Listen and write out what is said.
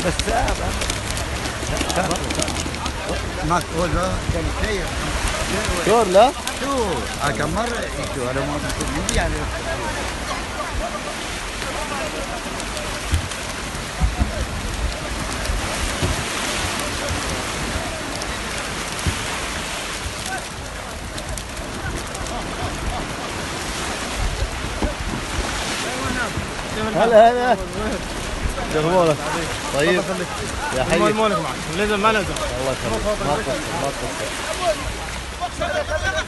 بس معقول كان خير شور لا؟ شو كم مرة شو أنا ما بقول يعني هلا هلا شو اخبارك؟ طيب يا حي مالك معك لازم ما لازم الله يخليك ما تقصر ما تقصر